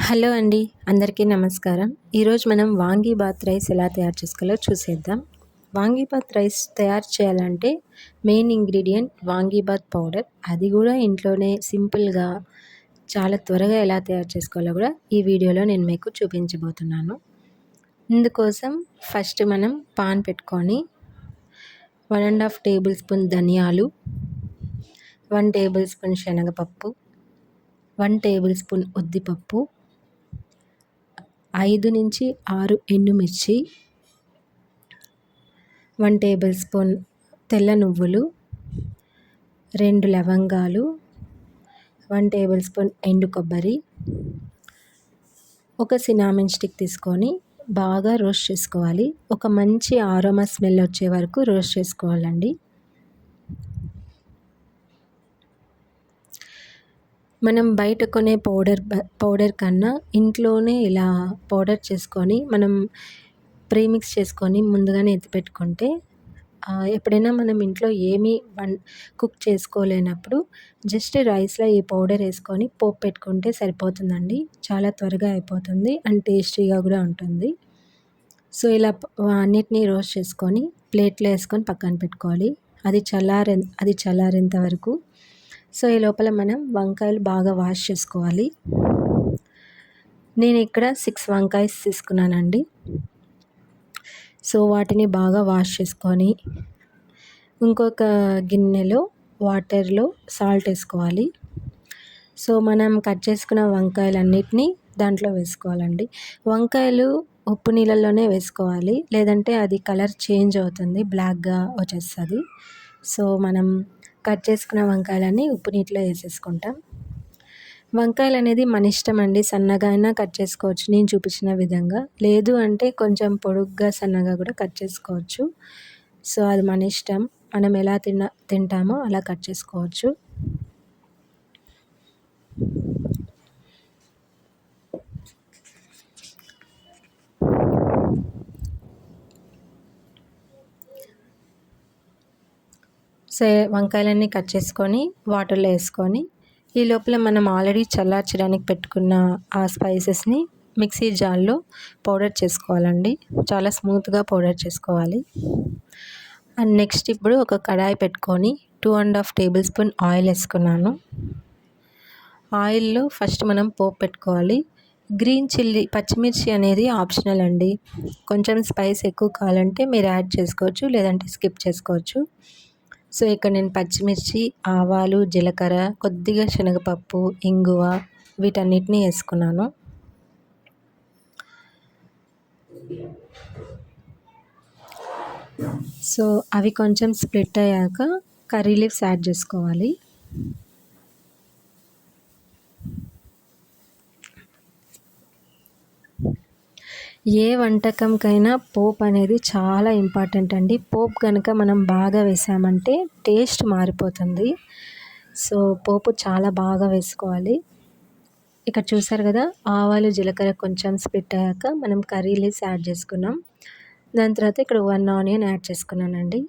Hello అండి, అందరికీ నమస్కారం. ఈరోజు మనం వాంగీబాత్ రైస్ ఎలా తయారు చేసుకోవాలో చూసేద్దాం. వాంగీబాత్ రైస్ తయారు చేయాలంటే మెయిన్ ఇంగ్రీడియంట్ వాంగీబాత్ పౌడర్. అది కూడా ఇంట్లోనే సింపుల్గా చాలా త్వరగా ఎలా తయారు చేసుకోవాలో కూడా ఈ వీడియోలో నేను మీకు చూపించబోతున్నాను. ఇందుకోసం ఫస్ట్ మనం పాన్ పెట్టుకొని 1.5 టేబుల్ స్పూన్ ధనియాలు, 1 టేబుల్ స్పూన్ శనగపప్పు, 1 టేబుల్ స్పూన్ ఉద్దిపప్పు, 5-6 ఎండుమిర్చి, 1 టేబుల్ స్పూన్ తెల్ల నువ్వులు, 2 లవంగాలు, 1 టేబుల్ స్పూన్ ఎండు కొబ్బరి, ఒక సినామిన్ స్టిక్ తీసుకొని బాగా రోస్ట్ చేసుకోవాలి. ఒక మంచి ఆరోమా స్మెల్ వచ్చే వరకు రోస్ట్ చేసుకోవాలండి. మనం బయట కొనే పౌడర్ కన్నా ఇంట్లోనే ఇలా పౌడర్ చేసుకొని మనం ప్రీమిక్స్ చేసుకొని ముందుగానే ఎత్తిపెట్టుకుంటే ఎప్పుడైనా మనం ఇంట్లో ఏమీ కుక్ చేసుకోలేనప్పుడు జస్ట్ రైస్లో ఈ పౌడర్ వేసుకొని పోపు పెట్టుకుంటే సరిపోతుందండి. చాలా త్వరగా అయిపోతుంది అండ్ టేస్టీగా కూడా ఉంటుంది. సో ఇలా అన్నిటినీ రోస్ట్ చేసుకొని ప్లేట్లో వేసుకొని పక్కన పెట్టుకోవాలి. అది చల్లారేంత వరకు. సో ఈ లోపల మనం వంకాయలు బాగా వాష్ చేసుకోవాలి. నేను ఇక్కడ 6 వంకాయస్ తీసుకున్నానండి. సో వాటిని బాగా వాష్ చేసుకొని ఇంకొక గిన్నెలో వాటర్లో సాల్ట్ వేసుకోవాలి. సో మనం కట్ చేసుకున్న వంకాయలన్నిటినీ దాంట్లో వేసుకోవాలండి. వంకాయలు ఉప్పు నీళ్ళల్లోనే వేసుకోవాలి, లేదంటే అది కలర్ చేంజ్ అవుతుంది, బ్లాక్గా వచ్చేస్తుంది. సో మనం కట్ చేసుకున్న వంకాయలన్నీ ఉప్పు నీటిలో వేసేసుకుంటాం. వంకాయలు అనేది మన ఇష్టం అండి, సన్నగా అయినా కట్ చేసుకోవచ్చు నేను చూపించిన విధంగా, లేదు అంటే కొంచెం పొడుగ్గా సన్నగా కూడా కట్ చేసుకోవచ్చు. సో అది మన ఇష్టం, మనం ఎలా తింటామో అలా కట్ చేసుకోవచ్చు. సో వంకాయలన్నీ కట్ చేసుకొని వాటర్లో వేసుకొని ఈ లోపల మనం ఆల్రెడీ చల్లార్చడానికి పెట్టుకున్న ఆ స్పైసెస్ని మిక్సీ జార్లో పౌడర్ చేసుకోవాలండి. చాలా స్మూత్గా పౌడర్ చేసుకోవాలి. అండ్ నెక్స్ట్ ఇప్పుడు ఒక కడాయి పెట్టుకొని 2.5 టేబుల్ స్పూన్ ఆయిల్ వేసుకున్నాను. ఆయిల్లో ఫస్ట్ మనం పోపు పెట్టుకోవాలి. గ్రీన్ చిల్లీ పచ్చిమిర్చి అనేది ఆప్షనల్ అండి. కొంచెం స్పైస్ ఎక్కువ కావాలంటే మీరు యాడ్ చేసుకోవచ్చు, లేదంటే స్కిప్ చేసుకోవచ్చు. సో ఇక్కడ నేను పచ్చిమిర్చి, ఆవాలు, జీలకర్ర, కొద్దిగా శనగపప్పు, ఇంగువ వీటన్నిటిని వేసుకున్నాను. సో అవి కొంచెం స్ప్లిట్ అయ్యాక కర్రీ లీవ్స్ యాడ్ చేసుకోవాలి. ఏ వంటకంకైనా పోపు అనేది చాలా ఇంపార్టెంట్ అండి. పోపు కనుక మనం బాగా వేసామంటే టేస్ట్ మారిపోతుంది. సో పోపు చాలా బాగా వేసుకోవాలి. ఇక్కడ చూసారు కదా, ఆవాలు, జీలకర్ర కొంచెం స్ప్లిట్ అయ్యాక మనం కర్రీ లీవ్స్ యాడ్ చేసుకున్నాం. దాని తర్వాత ఇక్కడ 1 ఆనియన్ యాడ్ చేసుకున్నానండి.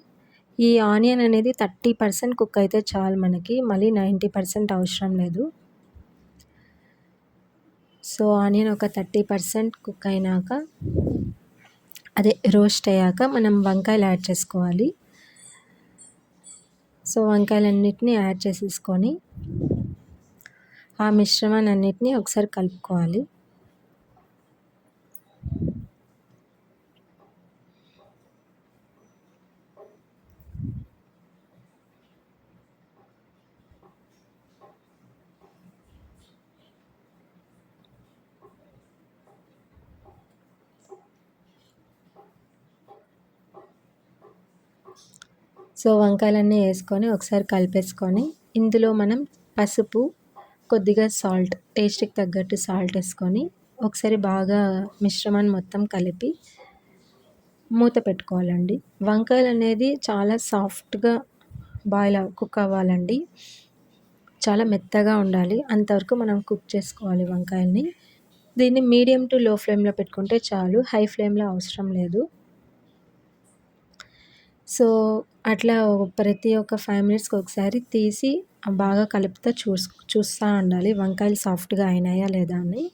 ఈ ఆనియన్ అనేది 30% కుక్ అయితే చాలు మనకి, మళ్ళీ 90% అవసరం లేదు. సో ఆనియన్ ఒక 30% కుక్ అయినాక, అదే రోస్ట్ అయ్యాక మనం వంకాయలు యాడ్ చేసుకోవాలి. సో వంకాయలన్నిటిని యాడ్ చేసేసుకొని ఆ మిశ్రమాన్ని అన్నిటిని ఒకసారి కలుపుకోవాలి. సో వంకాయలన్నీ వేసుకొని ఒకసారి కలిపేసుకొని ఇందులో మనం పసుపు, కొద్దిగా సాల్ట్, టేస్ట్కి తగ్గట్టు సాల్ట్ వేసుకొని ఒకసారి బాగా మిశ్రమాన్ని మొత్తం కలిపి మూత పెట్టుకోవాలండి. వంకాయలు అనేది చాలా సాఫ్ట్గా కుక్ అవ్వాలండి, చాలా మెత్తగా ఉండాలి, అంతవరకు మనం కుక్ చేసుకోవాలి వంకాయల్ని. దీన్ని మీడియం టు లో ఫ్లేమ్లో పెట్టుకుంటే చాలు, హై ఫ్లేమ్లో అవసరం లేదు. సో అట్లా ప్రతి ఒక్క 5 మినిట్స్కి ఒకసారి బాగా కలుపుతూ చూస్తూ ఉండాలి వంకాయలు సాఫ్ట్గా అయినాయా లేదా అని.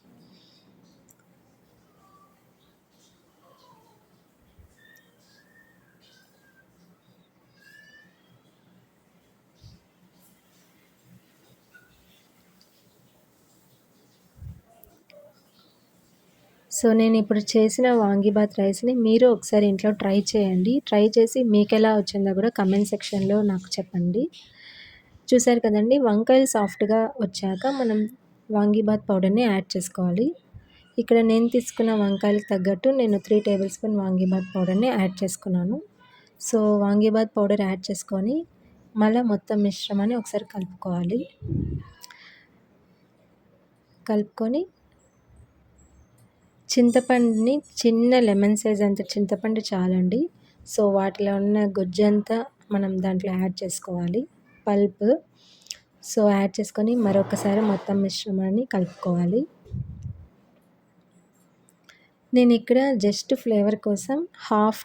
సో నేను ఇప్పుడు చేసిన వాంగీబాత్ రైస్ని మీరు ఒకసారి ఇంట్లో ట్రై చేయండి. ట్రై చేసి మీకు ఎలా వచ్చిందో కూడా కమెంట్ సెక్షన్లో నాకు చెప్పండి. చూసారు కదండి, వంకాయలు సాఫ్ట్గా వచ్చాక మనం వాంగీబాత్ పౌడర్ని యాడ్ చేసుకోవాలి. ఇక్కడ నేను తీసుకున్న వంకాయలకు తగ్గట్టు నేను 3 టేబుల్ స్పూన్ వాంగీబాత్ పౌడర్ని యాడ్ చేసుకున్నాను. సో వాంగీబాత్ పౌడర్ యాడ్ చేసుకొని మళ్ళీ మొత్తం మిశ్రమాన్ని ఒకసారి కలుపుకోవాలి. కలుపుకొని చింతపండుని చిన్న లెమన్ సైజ్ అంత చింతపండు చాలండి. సో వాటిలో ఉన్న గుజ్జంతా మనం దాంట్లో యాడ్ చేసుకోవాలి, పల్ప్. సో యాడ్ చేసుకొని మరొకసారి మొత్తం మిశ్రమాన్ని కలుపుకోవాలి. నేను ఇక్కడ జస్ట్ ఫ్లేవర్ కోసం హాఫ్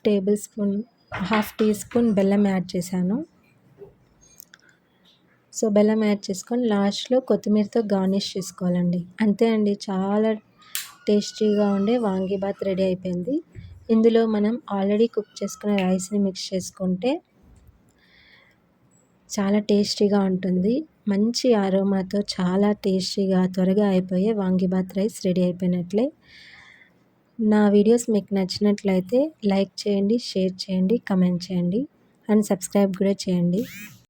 టీ స్పూన్ బెల్లం యాడ్ చేశాను. సో బెల్లం యాడ్ చేసుకొని లాస్ట్లో కొత్తిమీరతో గార్నిష్ చేసుకోవాలండి. అంతే అండి, చాలా టేస్టీగా ఉండే వాంగీబాత్ రెడీ అయిపోయింది. ఇందులో మనం ఆల్రెడీ కుక్ చేసుకున్న రైస్ని మిక్స్ చేసుకుంటే చాలా టేస్టీగా ఉంటుంది. మంచి అరోమాతో చాలా టేస్టీగా త్వరగా అయిపోయే వాంగీబాత్ రైస్ రెడీ అయిపోయినట్లే. నా వీడియోస్ మీకు నచ్చినట్లయితే లైక్ చేయండి, షేర్ చేయండి, కమెంట్ చేయండి అండ్ సబ్స్క్రైబ్ కూడా చేయండి.